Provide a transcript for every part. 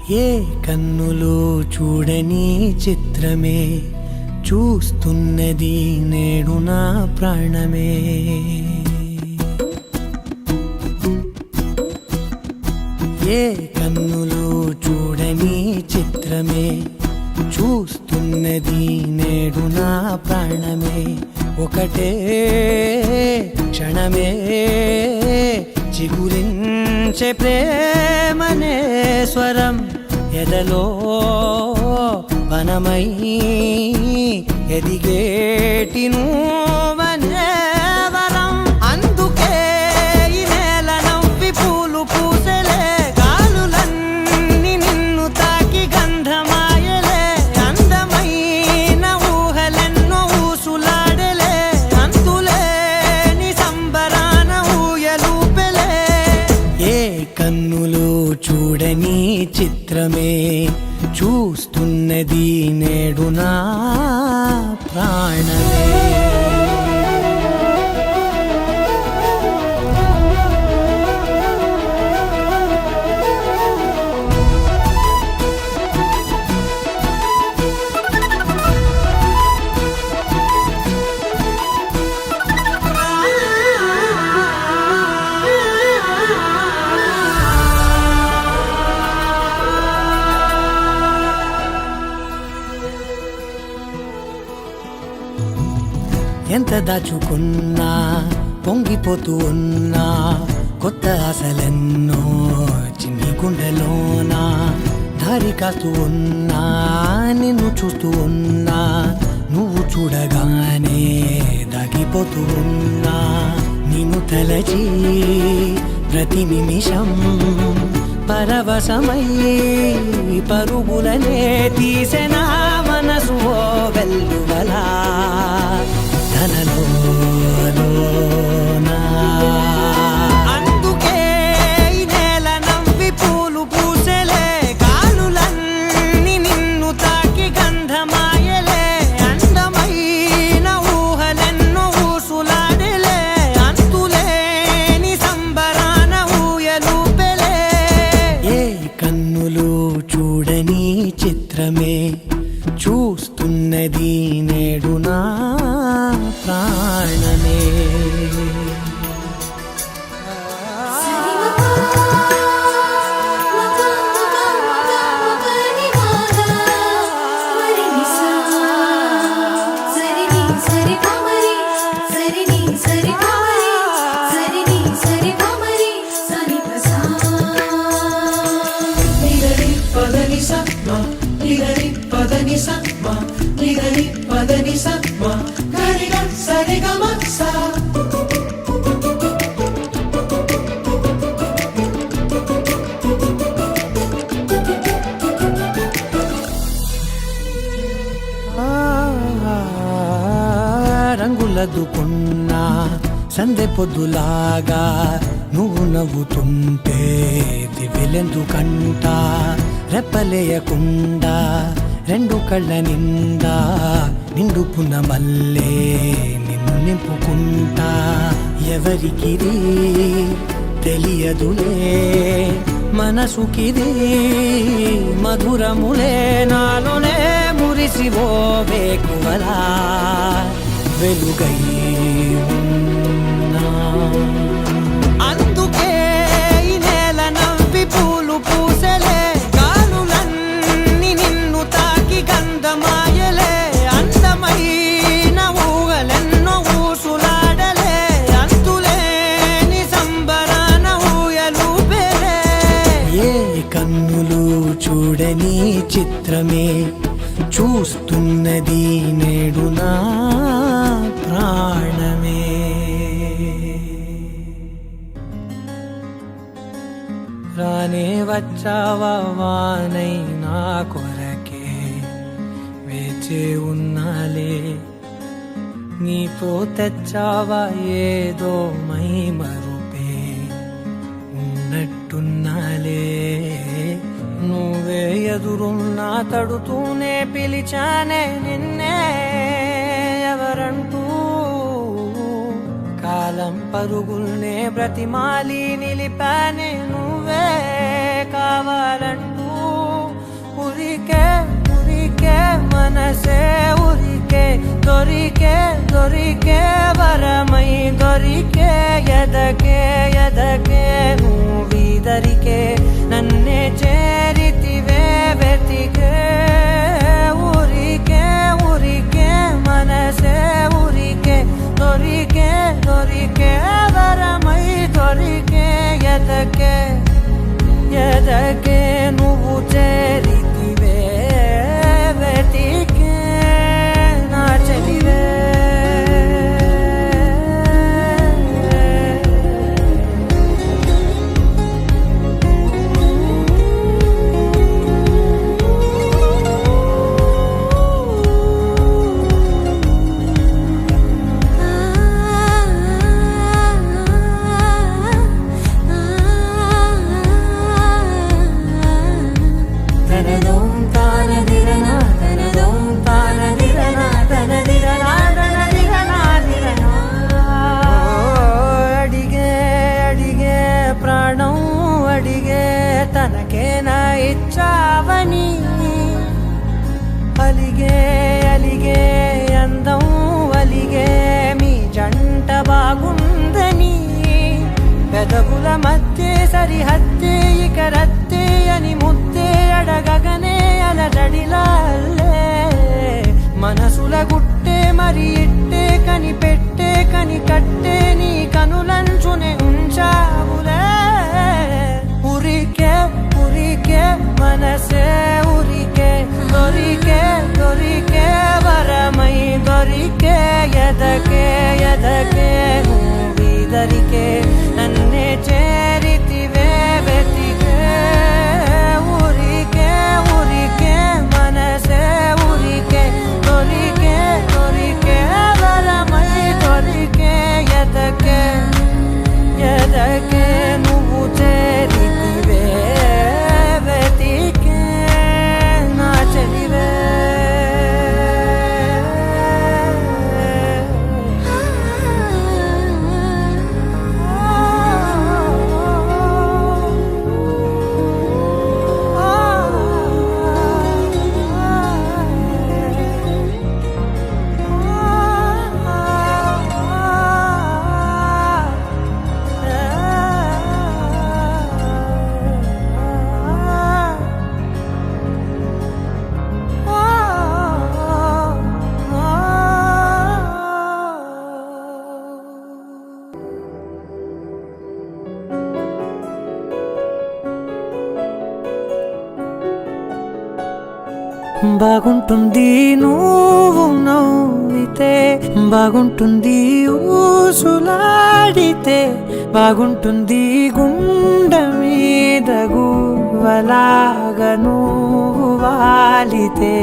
ఏ కన్నులు చూడని చిత్రమే చూస్తున్నది నేడు నా ప్రాణమే. ఏ కన్నులు చూడని చిత్రమే చూస్తున్నది నేడు నా ప్రాణమే. ఒకటే క్షణమే చిగురించే ప్రేమనే స్వరం ఎదలో వనమై ఎదిగేటి నువ్వనే వరం. అందుకే ఈ నేల నవ్వి పూలు పూసెలే, గాలులన్నీ నిన్ను తాకి గంధమాయలే. అందమైన ఊహలెన్నో ఊసులాడలే, అంతులేని సంబరాన ఊయలూపెలే. ఏ కన్నులు చూడని చిత్రమే చూస్తున్నది నేడు నా ప్రాణమే. ఎంత దాచుకున్నా పొంగిపోతూ ఉన్నా, కొత్త ఆశలెన్నో చిన్ని గుండెలోనా. దారి కాస్తూ ఉన్నా, నిన్ను చూస్తూ ఉన్నా, నువ్వు చూడగానే దాగిపోతూ ఉన్నా. నిన్ను తలచి ప్రతి నిమిషం పరవశమై పరుగులనే తీసెనా మనసు ఓ వెల్లువలా. అందుకే ఈ నేల నవ్వి పూలు పూసెలే, గాలులన్నీ నిన్ను తాకి గంధమాయలే. అందమైన ఊహలెన్నో ఊసులాడలే, అంతులేని సంబరాన ఊయలూపెలే. ఏ కన్నులు చూడని చిత్రమే చూస్తున్నది నేడు నా ప్రాణమే. రంగులదుకున్నా సందె పొద్దులాగా నువ్వు నవ్వుతుంటే దివెలెందుకంట. రెప్పలేయకుండా రెండు కళ్ళ నిండా నిండుకున్న మల్లే నిన్ను నింపుకుంటా. ఎవరికిది తెలియదులే మనసుకిది మధురములే, నాలోనే మురిసివో వేకువలా వెలుగై ఉన్నా. అందుకే ఈ నేల నవ్వి పూలు పూసెలే, గాలులన్నీ నిన్ను తాకి గంధమాయలే. అందమైన ఊహలెన్నో ఊసులాడలే, అంతులేని సంబరాన ఊయలూపెలే. ఏ కన్నులు చూడని చిత్రమే చూస్తున్నది నేడు నా ప్రాణమే. రానే వచ్చావా వానై నా కొరకే, వేచే ఉన్నాలే. నీతో తెచ్చావా ఏదో మై మరుపే, ఉన్నట్టున్నాలే. నువ్వే ఎదురున్నా తడుతూనే పిలిచానే నిన్నే ఎవరంటూ. కాలం పరుగుల్నే బ్రతిమాలి నిలిపానే నువ్వే కావాలంటూ. ఊరికే ఊరికే మనసే ఊరికే దొరికే దొరికే వరమై దొరికే ఎదకే ఎదకే నువ్వీదరికే నన్నే చేరితివే వెతికే ఊరికే ఊరికే మనసే ఊరికే దొరికే దొరికే వరమై దొరికే ఎదకే ఎదకే నువ్వు చేరితివే వెతికే నా చెలివే తనకేనా ఇచ్చావని అలిగే అలిగే అందం అలిగే మీ జంట బాగుందని పెదవుల మధ్య సరిహద్దే ఇక రత్తే అని ముద్దే అడగగనే అలజడిలాల్లే మనసుల గుట్టే మరి ఇట్టే కని పెట్టే కని కట్టే నీ కనులంచునే ఉంచావులే ఊరికే ఊరికే మనసే ఊరికే దొరికే దొరికే వరమై దొరికే ఎదకే ఎదకే నువ్వీదరికే నన్నే చేరితివే వెతికే ఊరికే ఊరికే మనసే ఊరికే దొరికే దొరికే వరమై దొరికే ఎదకే ఎదకే నువ్వు చేరితివే వెతికే నా చెలివే బాగుంటుంది నువ్వు నవ్వితే బాగుంటుంది ఊసులాడితే బాగుంటుంది గుండె మీద గువ్వలాగా నువ్వు వాలితే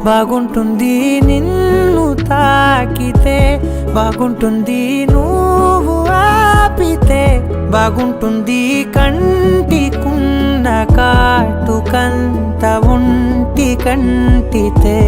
బాగుంటుంది నిన్ను తాకితే బాగుంటుంది నువ్వు ఆపితే బాగుంటుంది కంటికున్న కాటుకంత ఒంటి కంటితే